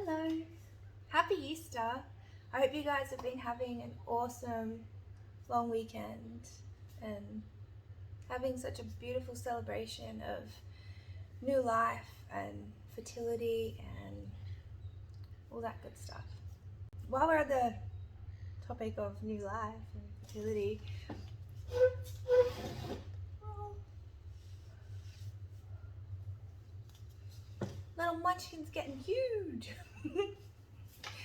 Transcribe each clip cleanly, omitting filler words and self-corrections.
Hello, happy Easter. I hope you guys have been having an awesome long weekend and having such a beautiful celebration of new life and fertility and all that good stuff. While we're on the topic of new life and fertility, little munchkin's getting huge.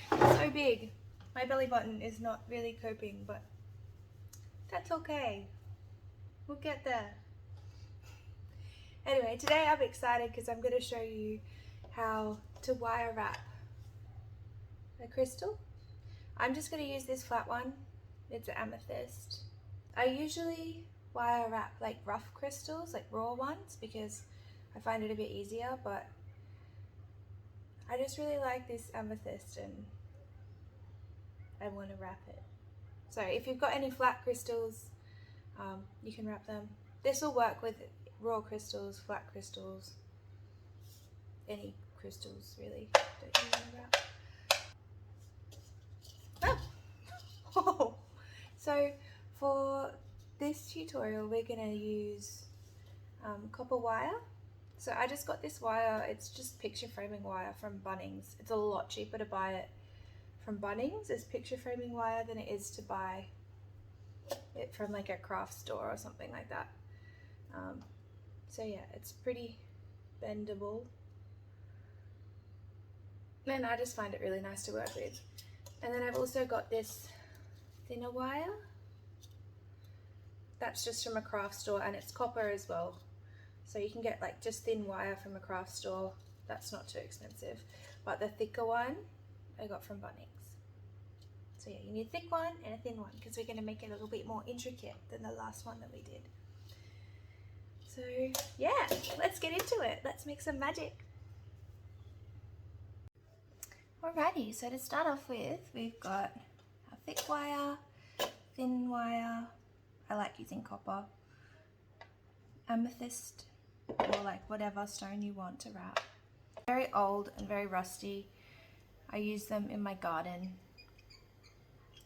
So big. My belly button is not really coping, but that's okay. We'll get there. Anyway, today I'm excited because I'm going to show you how to wire wrap a crystal. I'm just going to use this flat one. It's an amethyst. I usually wire wrap like rough crystals, like raw ones, because I find it a bit easier, but I just really like this amethyst and I want to wrap it. So if you've got any flat crystals, you can wrap them. This will work with raw crystals, flat crystals, any crystals really that you want to wrap. Oh. So for this tutorial we're going to use copper wire. So I just got this wire, it's just picture framing wire from Bunnings. It's a lot cheaper to buy it from Bunnings as picture framing wire than it is to buy it from like a craft store or something like that. So yeah, it's pretty bendable and I just find it really nice to work with. And then I've also got this thinner wire. That's just from a craft store and it's copper as well. So you can get like just thin wire from a craft store. That's not too expensive. But the thicker one I got from Bunnings. So yeah, you need a thick one and a thin one because we're going to make it a little bit more intricate than the last one that we did. So yeah, let's get into it. Let's make some magic. Alrighty, so to start off with, we've got a thick wire, thin wire. I like using copper, amethyst, or like whatever stone you want to wrap. Very old and very rusty. I use them in my garden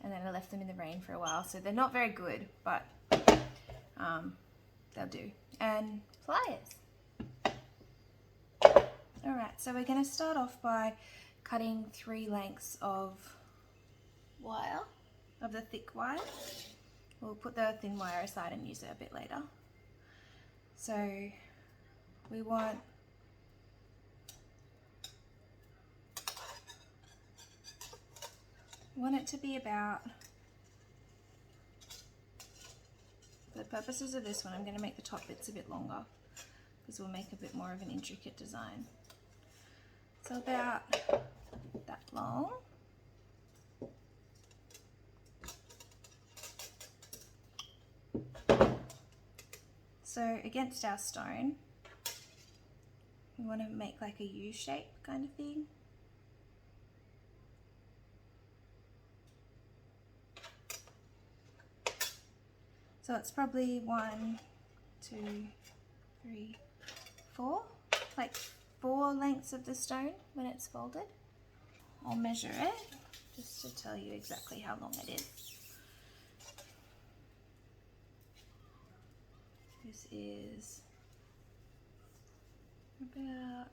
and then I left them in the rain for a while, so they're not very good, but they'll do. And pliers. Alright, so we're going to start off by cutting 3 lengths of wire, of the thick wire. We'll put the thin wire aside and use it a bit later. So we want it to be about, for the purposes of this one, I'm going to make the top bits a bit longer because we'll make a bit more of an intricate design. So about that long. So against our stone, we want to make like a U shape kind of thing. So it's probably 1, 2, 3, 4, like 4 lengths of the stone when it's folded. I'll measure it just to tell you exactly how long it is. This is about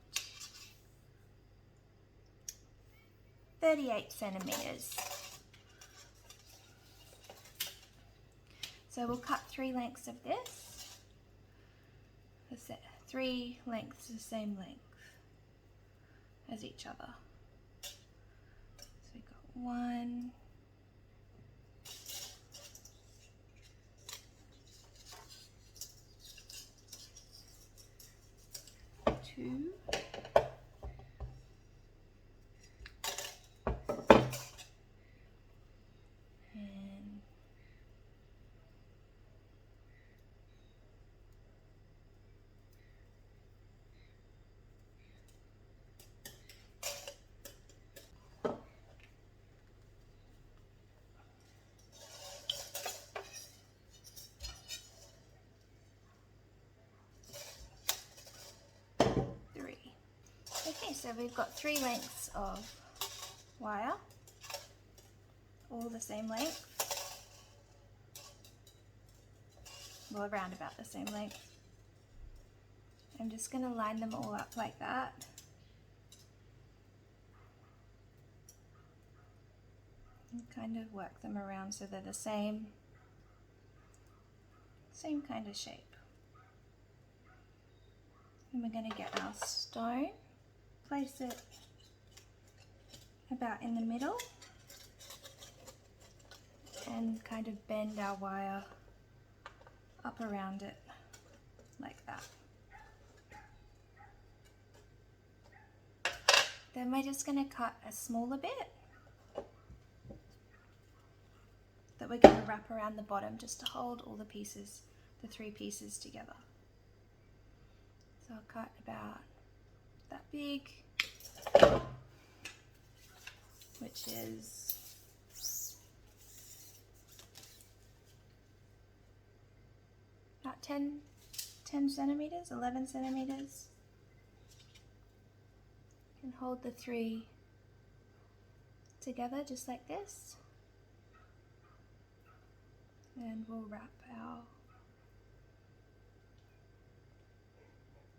38 centimeters. So we'll cut 3 lengths of this. 3 lengths the same length as each other. So we've got 1, 2, and 3. Okay, so we've got 3 lengths of wire, all the same length, well, around about the same length. I'm just going to line them all up like that. And kind of work them around so they're the same kind of shape. And we're going to get our stone, place it about in the middle, and kind of bend our wire up around it like that. Then we're just going to cut a smaller bit that we're going to wrap around the bottom just to hold all the pieces, the 3 pieces together. So I'll cut about that big, which is about 10 centimeters, 11 centimeters. And hold the 3 together just like this. And we'll wrap our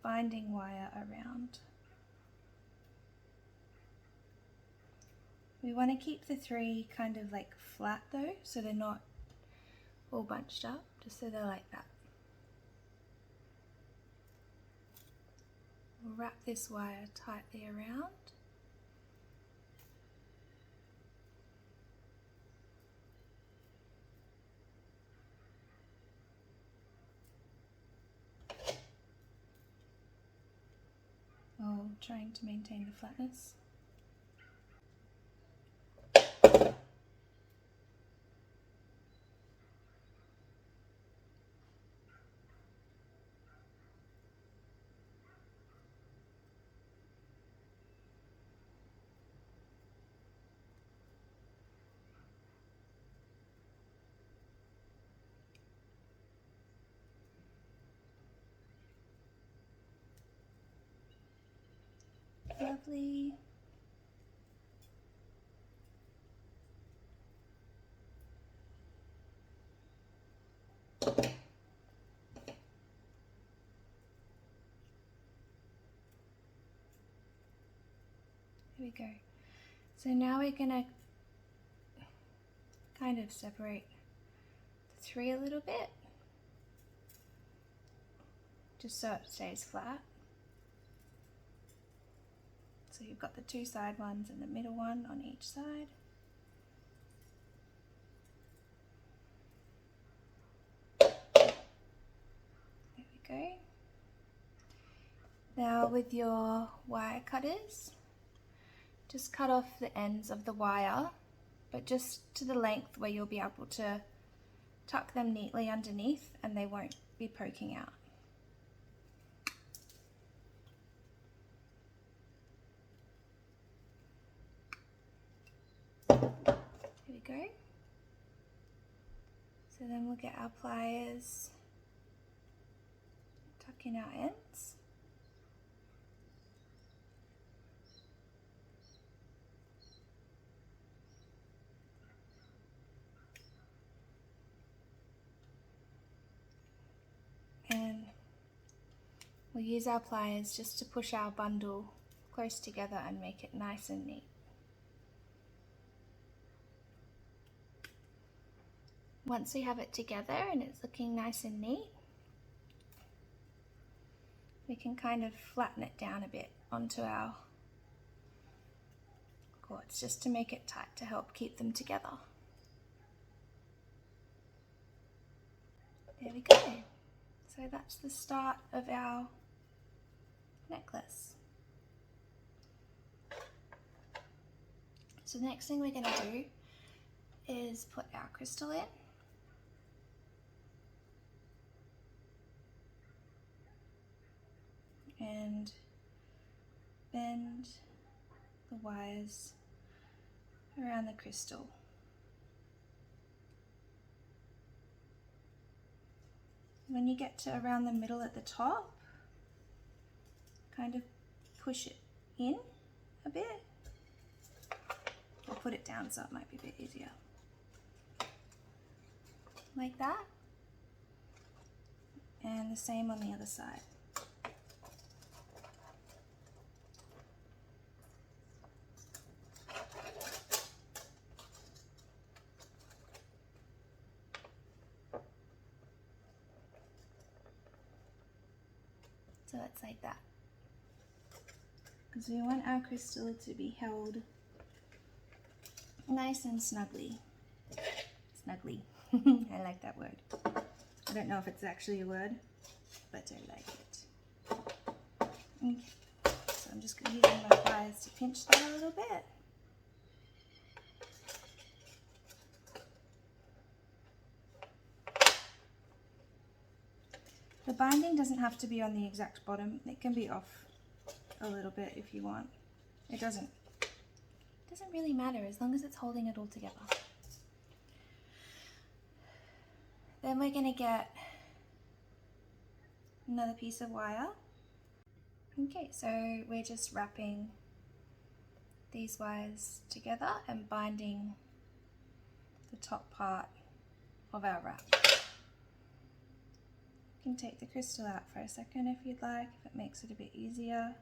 binding wire around. We want to keep the 3 kind of like flat though, so they're not all bunched up, just so they're like that. We'll wrap this wire tightly around. While trying to maintain the flatness. Lovely. Here we go. So now we're going to kind of separate the 3 a little bit, just so it stays flat. So you've got the 2 side ones and the middle one on each side. There we go. Now with your wire cutters, just cut off the ends of the wire, but just to the length where you'll be able to tuck them neatly underneath and they won't be poking out. Here we go. So then we'll get our pliers, tuck in our ends. And we'll use our pliers just to push our bundle close together and make it nice and neat. Once we have it together and it's looking nice and neat, we can kind of flatten it down a bit onto our cords just to make it tight to help keep them together. There we go. So that's the start of our necklace. So the next thing we're going to do is put our crystal in. And bend the wires around the crystal. When you get to around the middle at the top, kind of push it in a bit put it down so it might be a bit easier. Like that. And the same on the other side. So it's like that. Because we want our crystal to be held nice and snugly. Snugly. I like that word. I don't know if it's actually a word, but I like it. Okay. So I'm just going to use my pliers to pinch that a little bit. The binding doesn't have to be on the exact bottom. It can be off a little bit if you want. It doesn't really matter as long as it's holding it all together. Then we're going to get another piece of wire. Okay, so we're just wrapping these wires together and binding the top part of our wrap. You can take the crystal out for a second if you'd like, if it makes it a bit easier.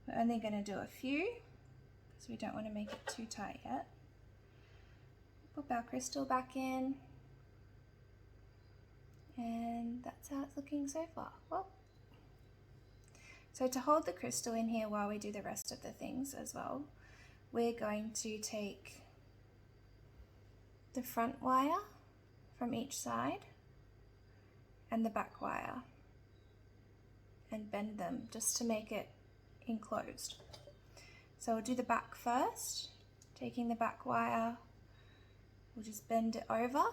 We're only going to do a few because we don't want to make it too tight yet. Pop our crystal back in, and that's how it's looking so far. Well, so to hold the crystal in here while we do the rest of the things as well, we're going to take the front wire from each side and the back wire and bend them just to make it enclosed. So we'll do the back first. Taking the back wire, we'll just bend it over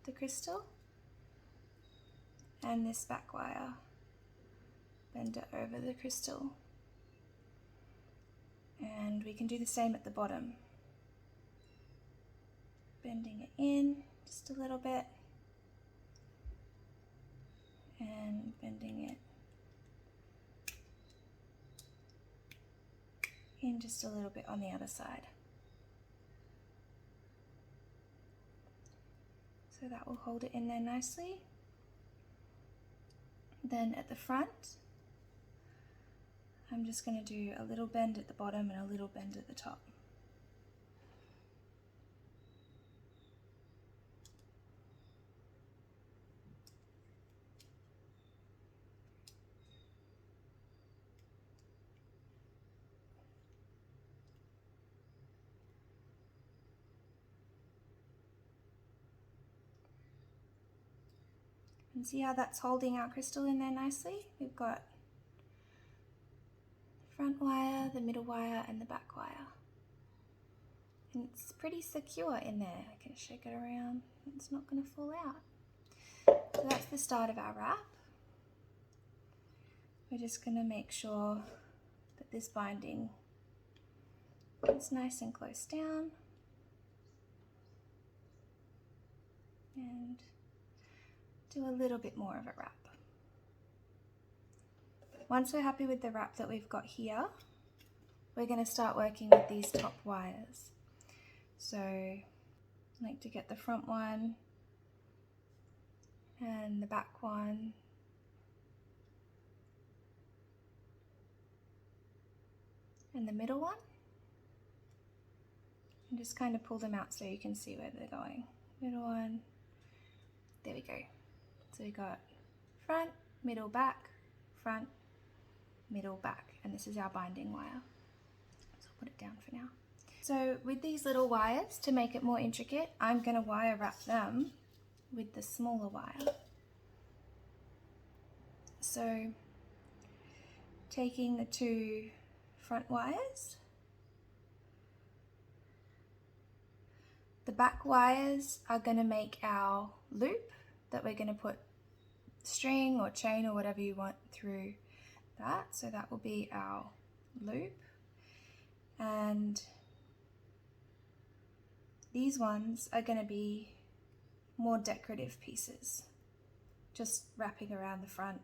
the crystal, and this back wire, bend it over the crystal. And we can do the same at the bottom. Bending it in just a little bit and bending it in just a little bit on the other side. So that will hold it in there nicely. Then at the front, I'm just going to do a little bend at the bottom and a little bend at the top. And see how that's holding our crystal in there nicely? We've got the front wire, the middle wire, and the back wire. And it's pretty secure in there. I can shake it around. It's not going to fall out. So that's the start of our wrap. We're just going to make sure that this binding is nice and close down. And do a little bit more of a wrap. Once we're happy with the wrap that we've got here, we're going to start working with these top wires. So I like to get the front one and the back one, and the middle one, and just kind of pull them out so you can see where they're going. Middle one, there we go. So we got front, middle, back, front, middle, back, and this is our binding wire. So I'll put it down for now. So with these little wires, to make it more intricate, I'm going to wire wrap them with the smaller wire. So taking the two front wires, the back wires are going to make our loop that we're going to put string or chain or whatever you want through that. So that will be our loop. And these ones are going to be more decorative pieces, just wrapping around the front,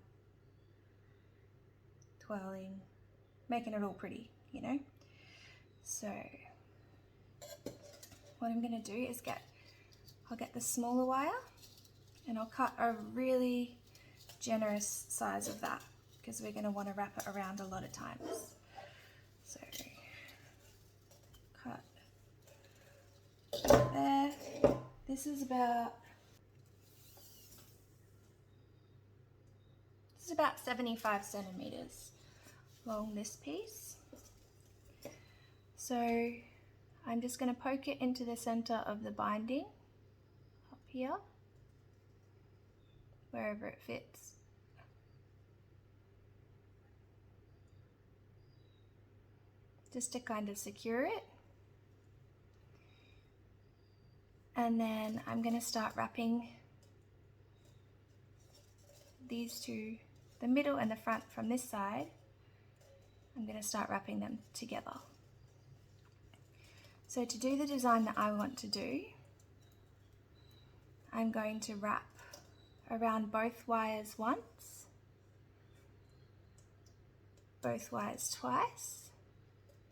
twirling, making it all pretty, you know. So what I'm going to do is I'll get the smaller wire and I'll cut a really generous size of that because we're going to want to wrap it around a lot of times. So cut right there. This is about 75 centimeters long, this piece. So I'm just going to poke it into the center of the binding up here, wherever it fits. Just to kind of secure it. And then I'm going to start wrapping these two, the middle and the front from this side. I'm going to start wrapping them together. So to do the design that I want to do, I'm going to wrap around both wires once, both wires twice,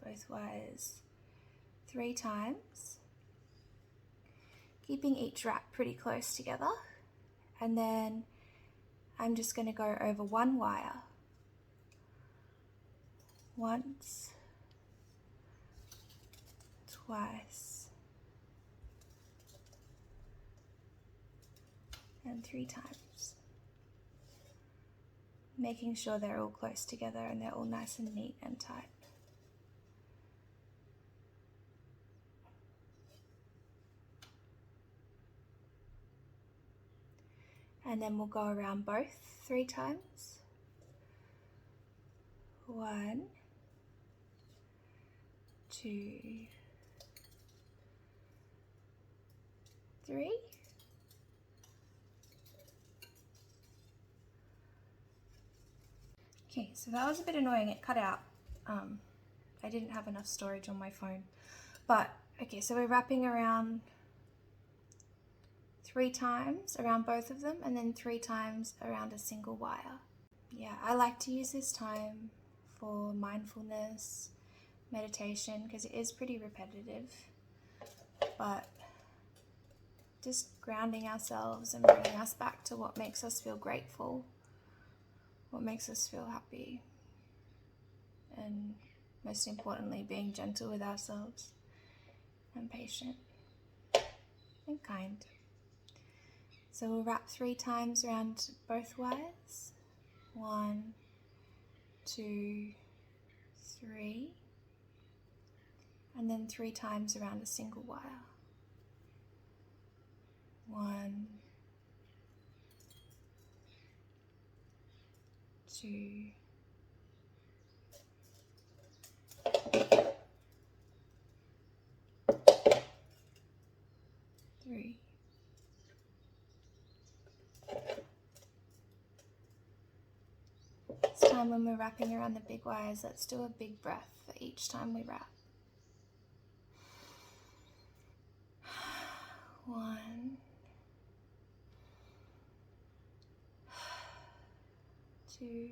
both wires 3 times, keeping each wrap pretty close together, and then I'm just going to go over one wire once, twice, and 3 times, making sure they're all close together and they're all nice and neat and tight. And then we'll go around both 3 times. 1, 2, 3. Okay, so that was a bit annoying, it cut out. I didn't have enough storage on my phone. But, okay, so we're wrapping around 3 times around both of them, and then 3 times around a single wire. Yeah, I like to use this time for mindfulness, meditation, because it is pretty repetitive, but just grounding ourselves and bringing us back to what makes us feel grateful, what makes us feel happy, and most importantly, being gentle with ourselves and patient and kind. So we'll wrap 3 times around both wires. 1, 2, 3, and then 3 times around a single wire. 1, 2, 3. This time when we're wrapping around the big wires, let's do a big breath for each time we wrap. 1, 2,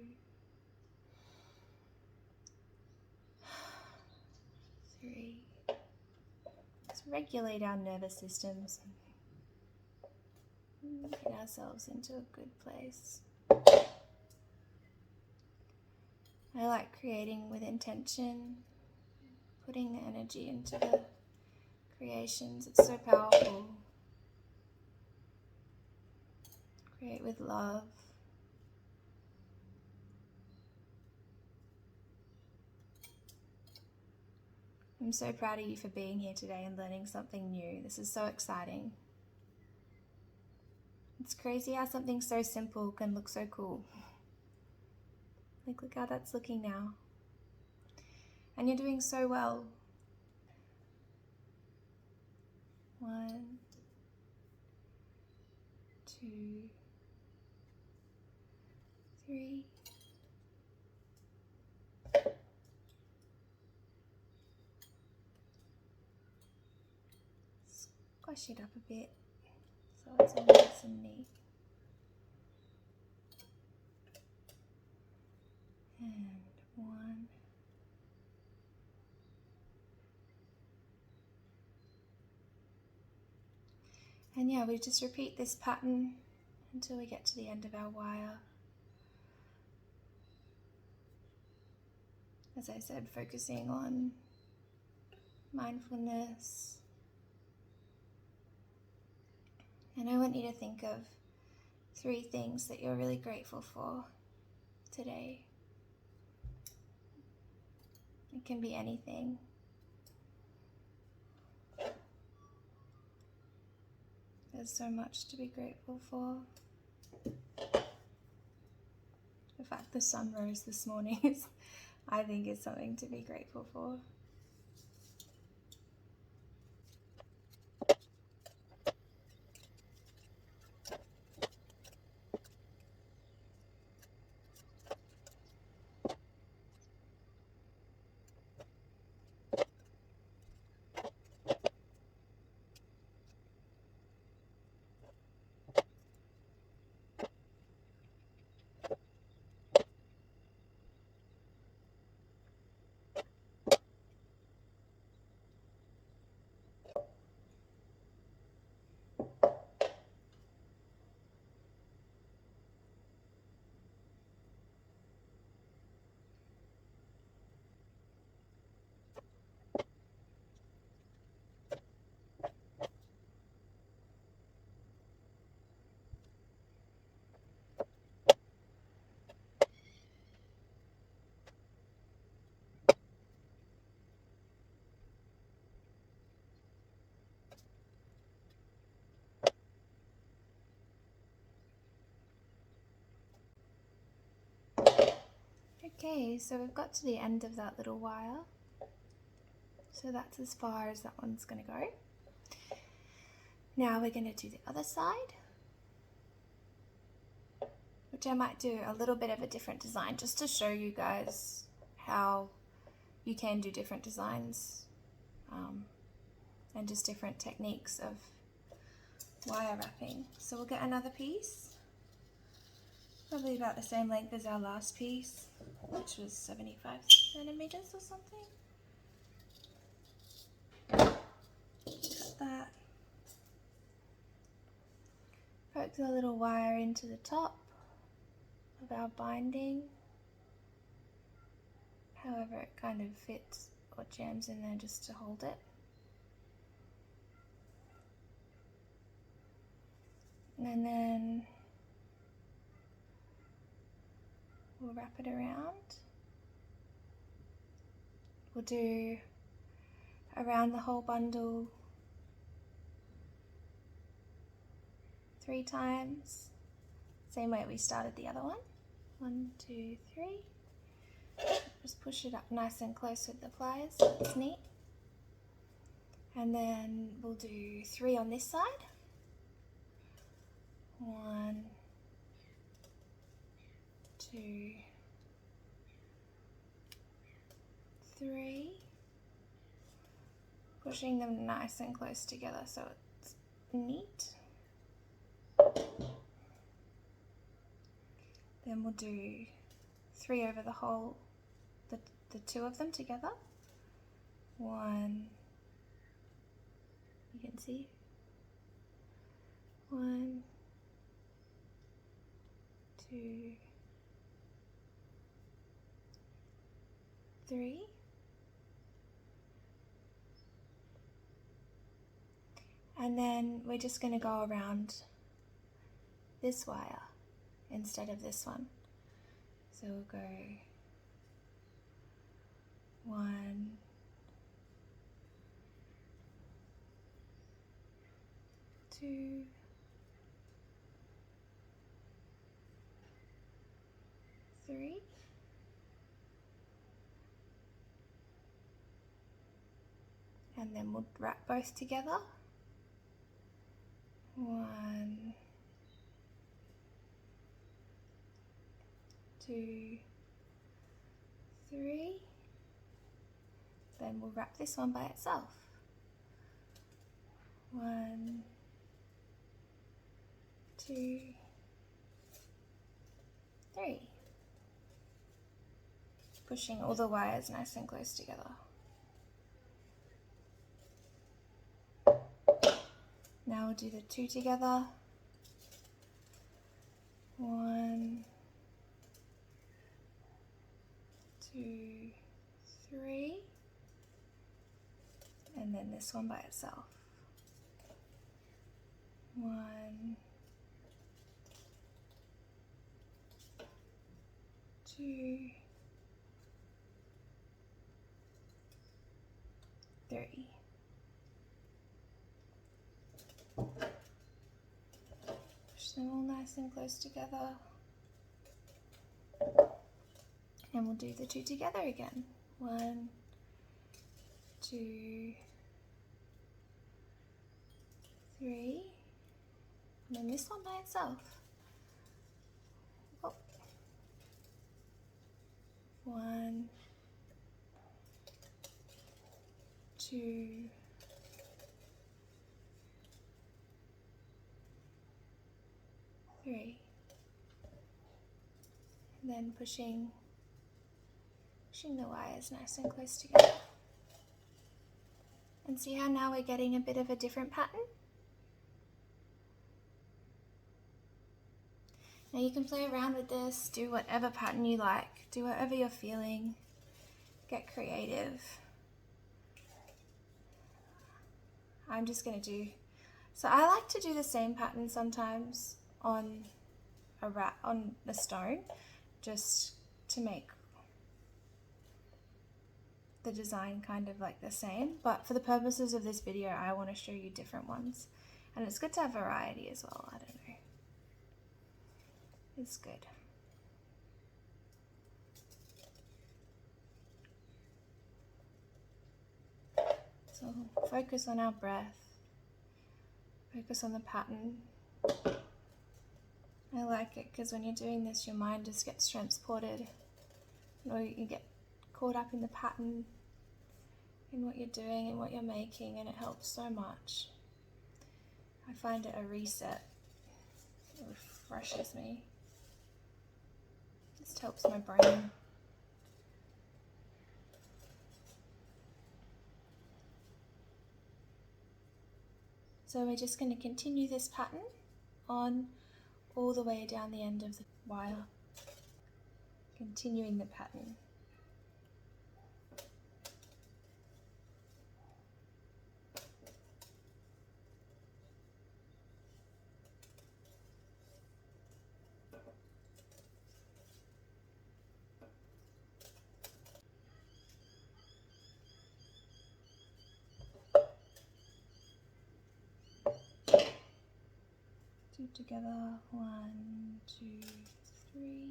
3. Let's regulate our nervous systems and get ourselves into a good place. I like creating with intention, putting the energy into the creations. It's so powerful. Create with love. I'm so proud of you for being here today and learning something new. This is so exciting. It's crazy how something so simple can look so cool. Like, look how that's looking now. And you're doing so well. 1, 2, 3. Squash it up a bit so it's all nice and neat. And 1, And yeah, we just repeat this pattern until we get to the end of our wire. As I said, focusing on mindfulness. And I want you to think of 3 things that you're really grateful for today. It can be anything. There's so much to be grateful for. The fact the sun rose this morning is, I think, is something to be grateful for. Okay, so we've got to the end of that little wire. So that's as far as that one's going to go. Now we're going to do the other side, which I might do a little bit of a different design just to show you guys how you can do different designs and just different techniques of wire wrapping. So we'll get another piece, probably about the same length as our last piece, which was 75 centimeters or something. Cut that. Poke the little wire into the top of our binding, however it kind of fits or jams in there just to hold it. And then we'll wrap it around. We'll do around the whole bundle 3 times, same way we started the other one. 1, 2, 3. Just push it up nice and close with the pliers so it's neat. And then we'll do 3 on this side. 1, 2, 3. Pushing them nice and close together so it's neat. Then we'll do 3 over the whole, the 2 of them together. 1, you can see. 1, 2, 3. And then we're just going to go around this wire instead of this one. So we'll go 1, 2, 3. And then we'll wrap both together. 1, 2, 3. Then we'll wrap this one by itself. 1, 2, 3. Pushing all the wires nice and close together. Now we'll do the 2 together. 1, 2, 3, and then this one by itself. 1, 2, 3. Push them all nice and close together. And we'll do the 2 together again. 1, 2, 3, and then this one by itself. Oh. 1, 2, 3. And then pushing the wires nice and close together. And see how now we're getting a bit of a different pattern? Now you can play around with this, do whatever pattern you like, do whatever you're feeling, get creative. I'm just going to do, so I like to do the same pattern sometimes on a stone, just to make the design kind of like the same, but for the purposes of this video I want to show you different ones, and it's good to have variety as well. I don't know, it's good. So focus on our breath, focus on the pattern. I like it because when you're doing this your mind just gets transported, or you get caught up in the pattern, in what you're doing and what you're making, and it helps so much. I find it a reset. It refreshes me. Just helps my brain. So we're just going to continue this pattern on all the way down the end of the wire, continuing the pattern. Two together, 1, 2, 3.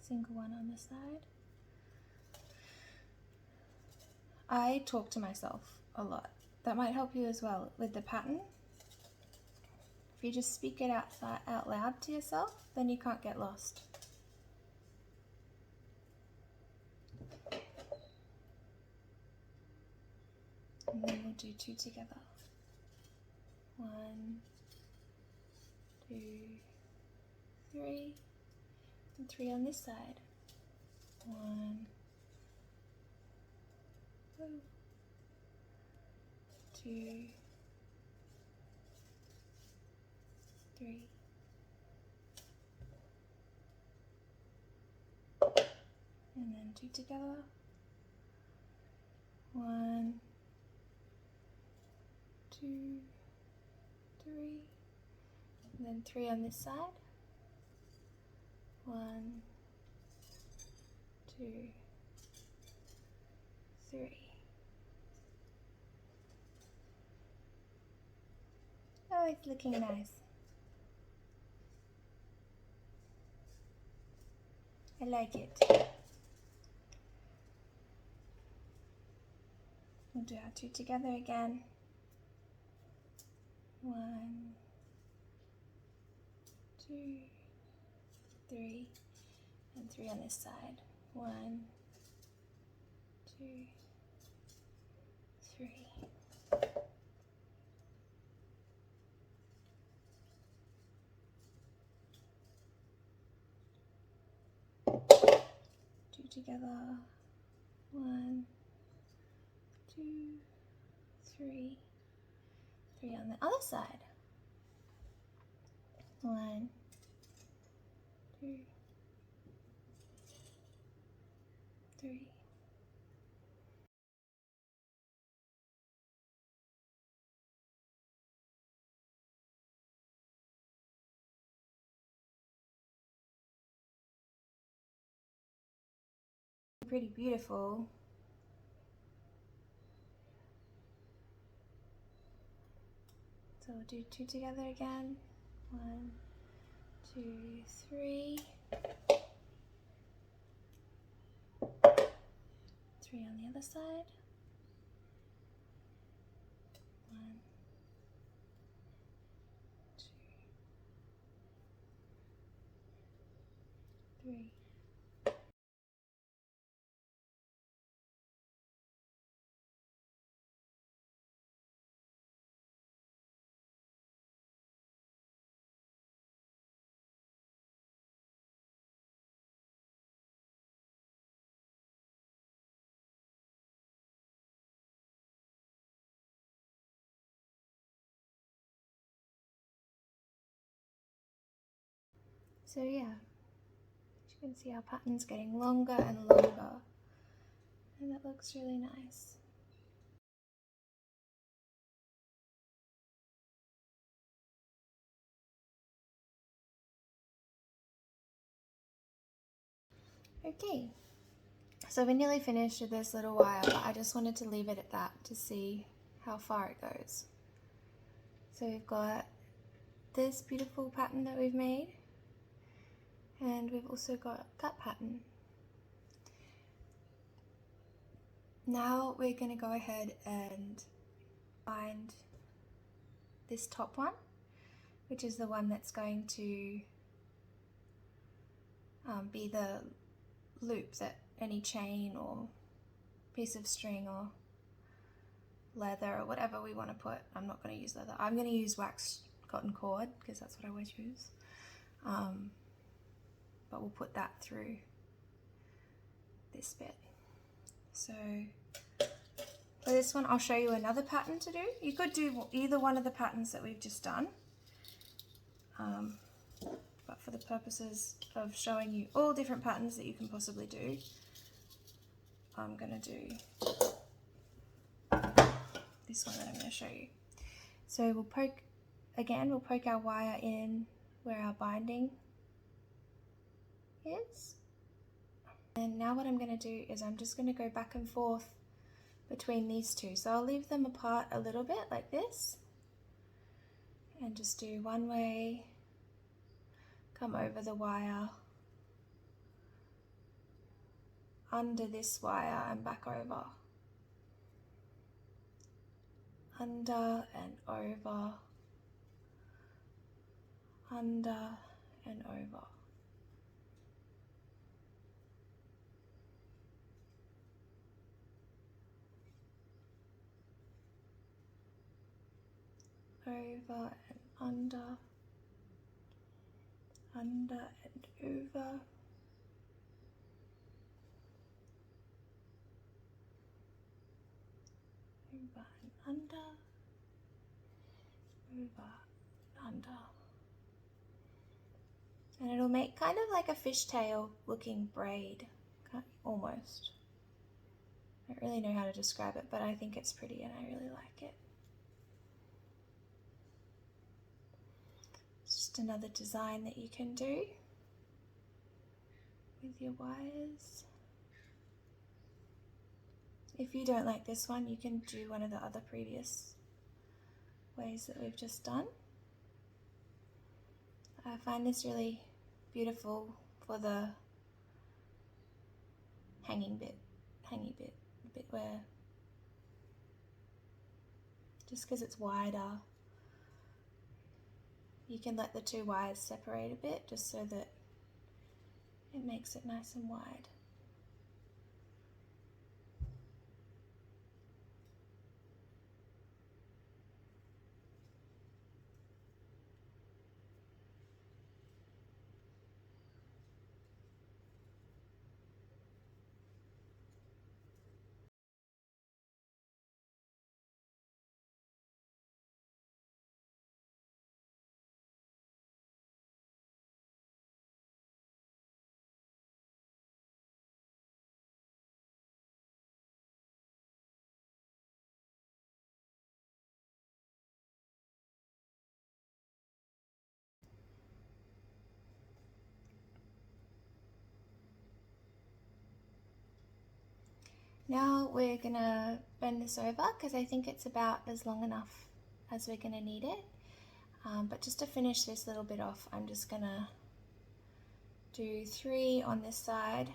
Single one on this side. I talk to myself a lot. That might help you as well with the pattern. If you just speak it out loud to yourself, then you can't get lost. And then we'll do 2 together. 1, 2, 3, and 3 on this side. 1, 2, 3. And then 2 together. 1, 2, 3, and then 3 on this side. 1, 2, 3. Oh, it's looking nice. I like it. We'll do our 2 together again. 1, 2, 3, and 3 on this side. 1, 2, 3. Together. 1, 2, 3, 3 on the other side. 1, 2, 3. Pretty beautiful. So we'll do 2 together again. 1, 2, 3. 3 on the other side. 1, 2, 3. So yeah, as you can see, our pattern's getting longer and longer, and it looks really nice. Okay, so we're nearly finished with this little wire, but I just wanted to leave it at that to see how far it goes. So we've got this beautiful pattern that we've made, and we've also got that pattern. Now we're going to go ahead and find this top one, which is the one that's going to be the loop that any chain or piece of string or leather or whatever we want to put. I'm not going to use leather. I'm going to use waxed cotton cord because that's what I always use. But we'll put that through this bit. So for this one, I'll show you another pattern to do. You could do either one of the patterns that we've just done. But for the purposes of showing you all different patterns that you can possibly do, I'm going to do this one that I'm going to show you. So we'll poke our wire in where our binding is. And now what I'm going to do is I'm just going to go back and forth between these two. So I'll leave them apart a little bit like this, and just do one way, come over the wire, under this wire and back over, under and over, under and over. Over and under, under and over, over and under, over and under. And it'll make kind of like a fishtail looking braid, almost. I don't really know how to describe it, but I think it's pretty and I really like it. It's just another design that you can do with your wires. If you don't like this one, you can do one of the other previous ways that we've just done. I find this really beautiful for the hangy bit, the bit where, just because it's wider, you can let the two wires separate a bit just so that it makes it nice and wide. Now we're gonna bend this over because I think it's about as long enough as we're gonna need it. But just to finish this little bit off, I'm just gonna do 3 on this side.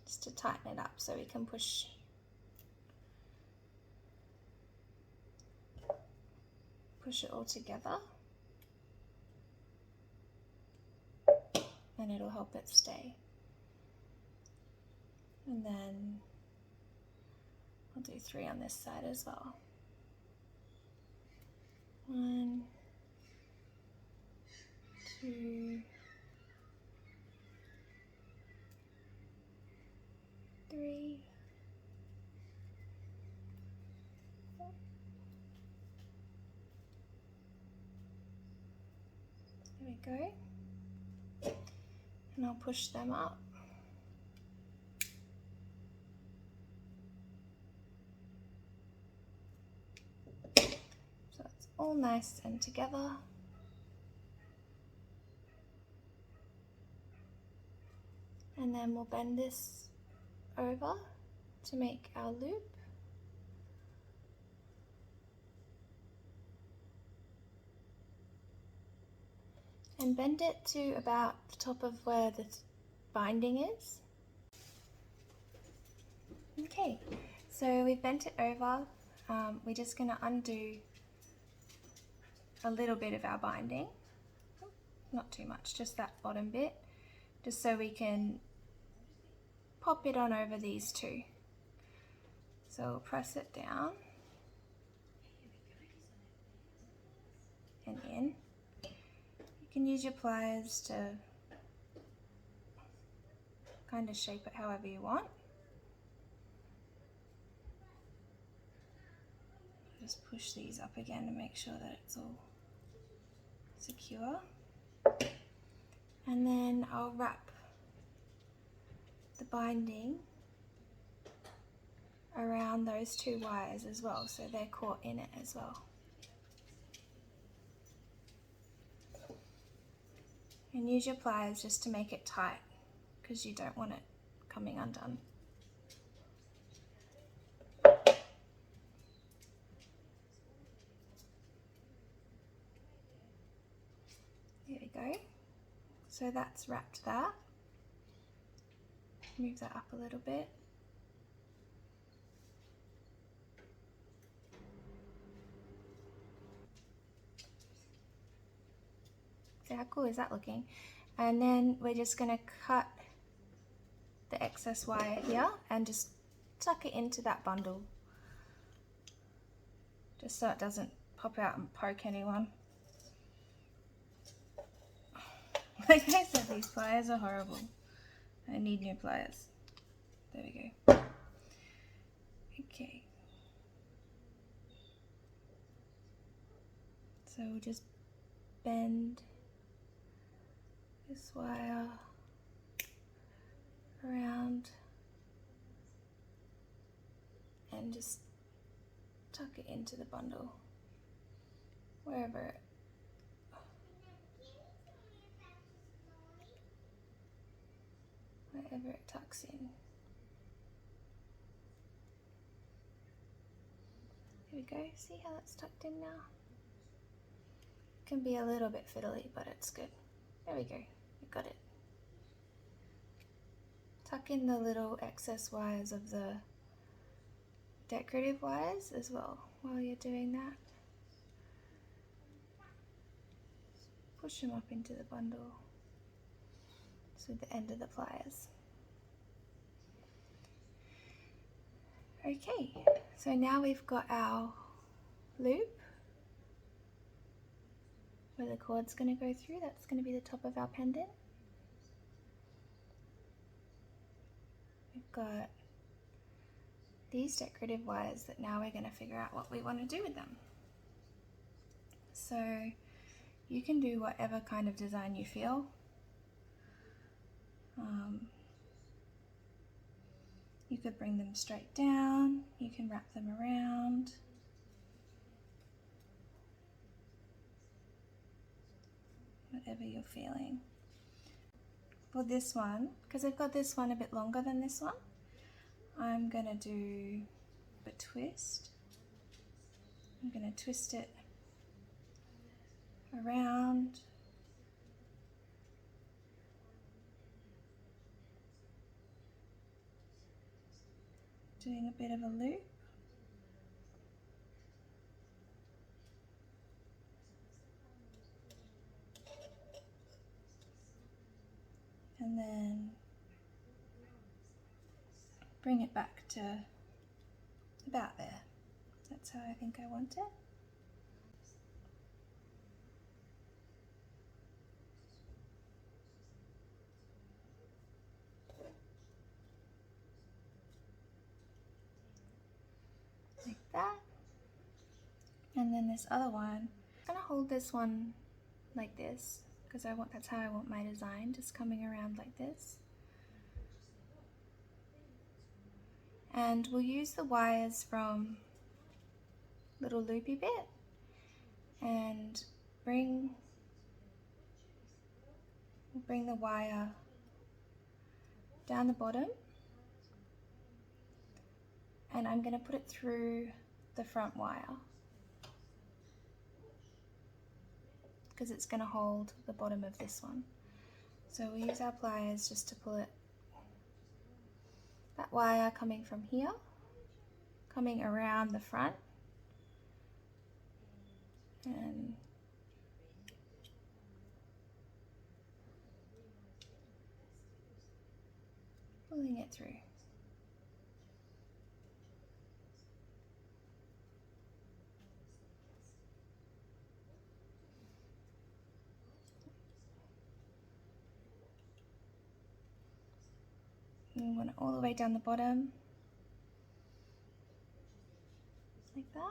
Just to tighten it up so we can push it all together. And it'll help it stay. And then I'll do 3 on this side as well. 1, 2, 3. There we go. And I'll push them up. So it's all nice and together. And then we'll bend this over to make our loop. And bend it to about the top of where the binding is. Okay, so we've bent it over. We're just going to undo a little bit of our binding. Not too much, just that bottom bit, just so we can pop it on over these two. So we'll press it down and in. You can use your pliers to kind of shape it however you want. Just push these up again to make sure that it's all secure. And then I'll wrap the binding around those 2 wires as well, so they're caught in it as well. And use your pliers just to make it tight, because you don't want it coming undone. There we go. So that's wrapped that. Move that up a little bit. See how cool is that looking? And then we're just going to cut the excess wire here and just tuck it into that bundle, just so it doesn't pop out and poke anyone. Like I said, these pliers are horrible. I need new pliers. There we go. Okay. So we'll just bend this wire around and just tuck it into the bundle wherever it tucks in. There we go. See how that's tucked in now? Can be a little bit fiddly, but it's good. There we go. We got it. Tuck in the little excess wires of the decorative wires as well while you're doing that. Push them up into the bundle. It's with the end of the pliers. Okay, so now we've got our loop where the cord's going to go through. That's going to be the top of our pendant. We've got these decorative wires that now we're going to figure out what we want to do with them. So you can do whatever kind of design you feel. You could bring them straight down, you can wrap them around. Whatever you're feeling. for this one, because I've got this one a bit longer than this one, I'm gonna do a twist. I'm gonna twist it around, doing a bit of a loop. And then bring it back to about there. That's how I think I want it. Like that. And then this other one, I'm gonna hold this one like this because that's how I want my design, just coming around like this. And we'll use the wires from little loopy bit and bring the wire down the bottom, and I'm going to put it through the front wire because it's going to hold the bottom of this one. So we'll use our pliers just to pull it, that wire coming from here, coming around the front, and pulling it through. And we want it all the way down the bottom, like that.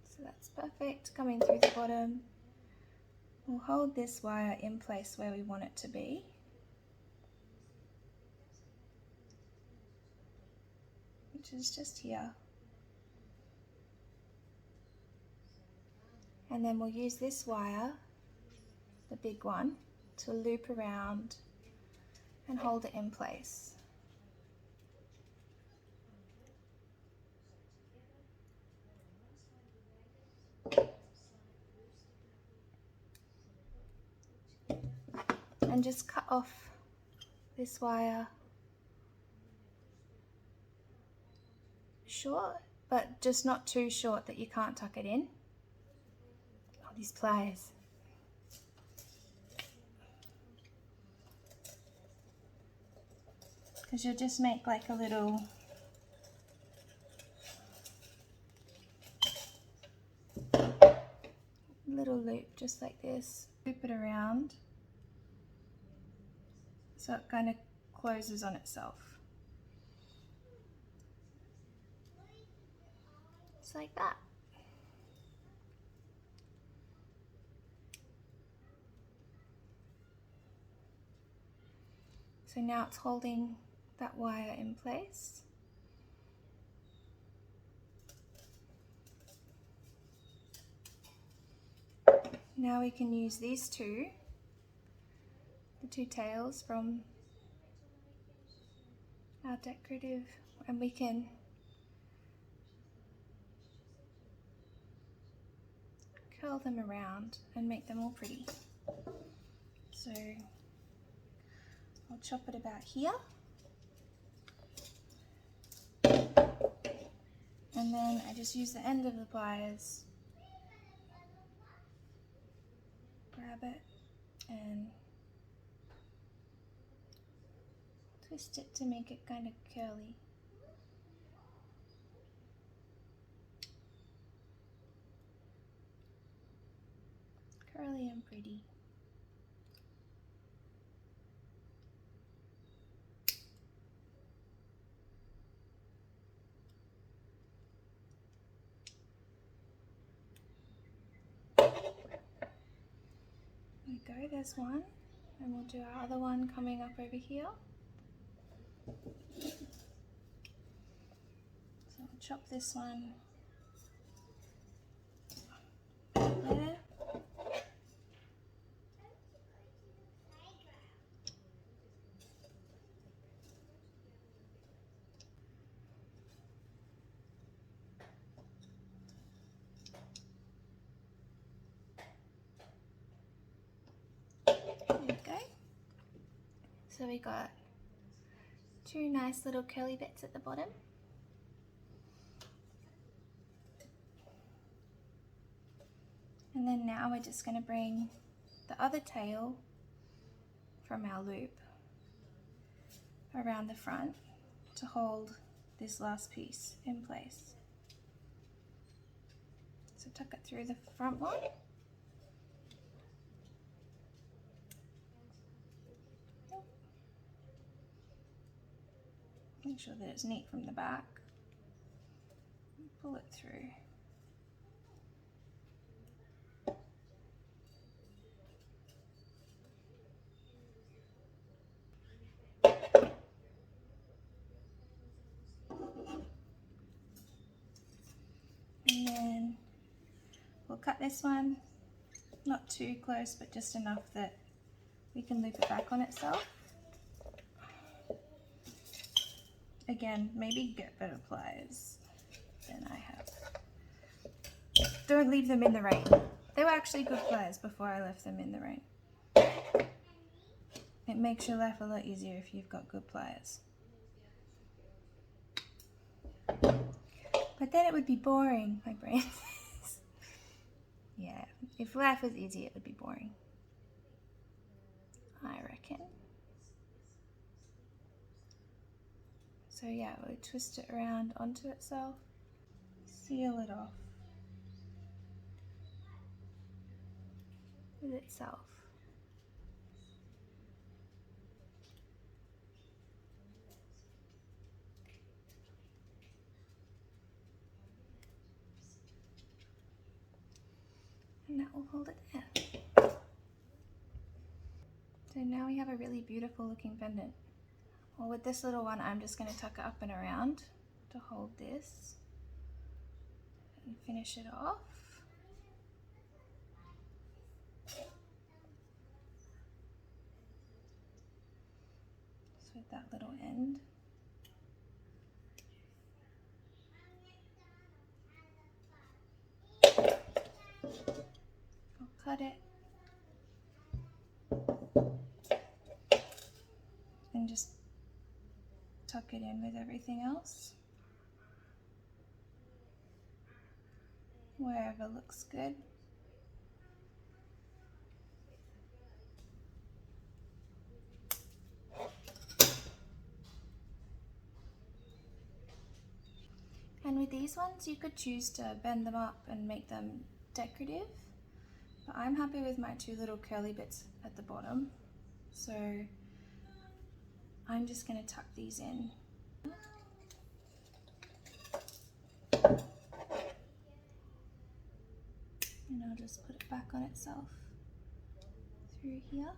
So that's perfect, coming through the bottom. We'll hold this wire in place where we want it to be. Which is just here. And then we'll use this wire, the big one, to loop around and hold it in place. And just cut off this wire short, but just not too short that you can't tuck it in. Oh, these pliers. Because you'll just make like a little loop just like this. Loop it around so it kind of closes on itself. Just like that. So now it's holding that wire in place. Now we can use these two, the two tails from our decorative, and we can curl them around and make them all pretty. So I'll chop it about here. And then I just use the end of the pliers, grab it and twist it to make it kind of curly. Curly and pretty. There we go, there's one. And we'll do our other one coming up over here. So I'll chop this one there. So we got two nice little curly bits at the bottom. And then now we're just going to bring the other tail from our loop around the front to hold this last piece in place. So tuck it through the front one. Make sure that it's neat from the back. Pull it through. And then we'll cut this one, not too close, but just enough that we can loop it back on itself. Again, maybe get better pliers than I have. Don't leave them in the rain. They were actually good pliers before I left them in the rain. It makes your life a lot easier if you've got good pliers. But then it would be boring, my brain says. Yeah, if life was easy, it would be boring, I reckon. So yeah, we'll twist it around onto itself, seal it off with itself. And that will hold it there. So now we have a really beautiful looking pendant. Well, with this little one, I'm just going to tuck it up and around to hold this and finish it off. Just with that little end. I'll cut it and just tuck it in with everything else wherever looks good. And with these ones, you could choose to bend them up and make them decorative, but I'm happy with my two little curly bits at the bottom, so I'm just going to tuck these in. And I'll just put it back on itself through here.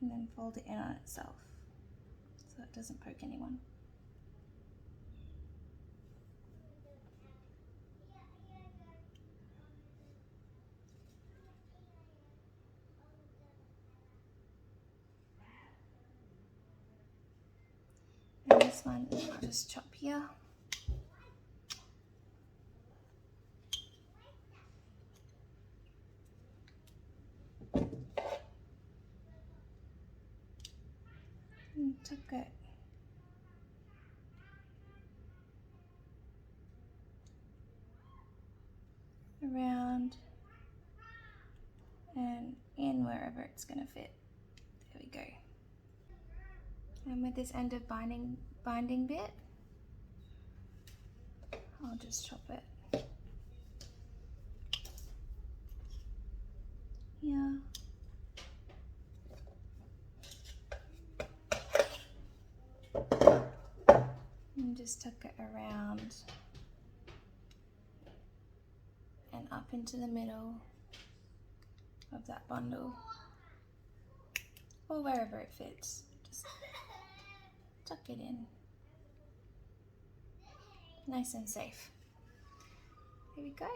And then fold it in on itself so it doesn't poke anyone. And this one I'll just chop here. And tuck it around and in wherever it's going to fit. There we go. And with this end of binding bit, I'll just chop it here. And just tuck it around and up into the middle of that bundle, or wherever it fits. Just tuck it in. Nice and safe. Here we go.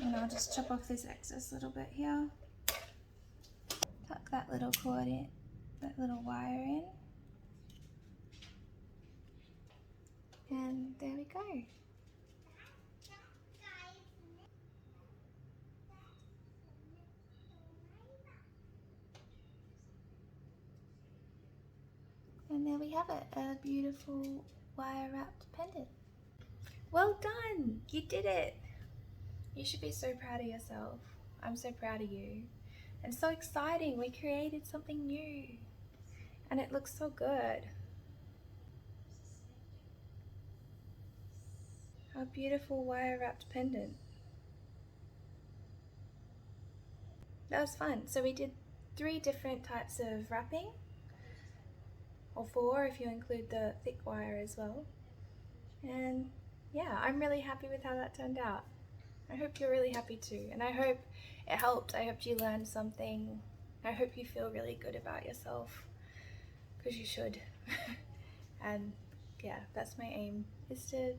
And I'll just chop off this excess little bit here. Tuck that little cord in, that little wire in. And there we go. And there we have it, a beautiful wire wrapped pendant. Well done! You did it! You should be so proud of yourself. I'm so proud of you. And so exciting, we created something new. And it looks so good. A beautiful wire wrapped pendant. That was fun. So we did 3 different types of wrapping, or 4 if you include the thick wire as well. And yeah, I'm really happy with how that turned out. I hope you're really happy too, and I hope it helped. I hope you learned something. I hope you feel really good about yourself, because you should. And yeah, that's my aim, is to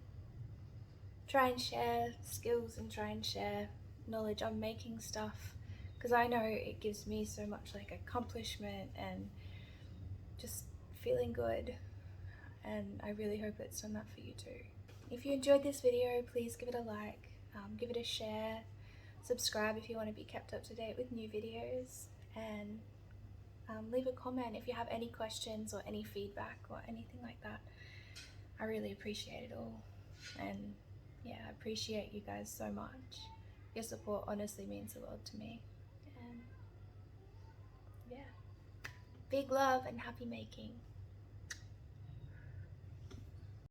try and share skills and try and share knowledge on making stuff, because I know it gives me so much like accomplishment and just feeling good, and I really hope it's done that for you too. If you enjoyed this video, please give it a like, give it a share, subscribe if you want to be kept up to date with new videos, and leave a comment if you have any questions or any feedback or anything like that. I really appreciate it all, and yeah, I appreciate you guys so much. Your support honestly means the world to me, and yeah, big love and happy making.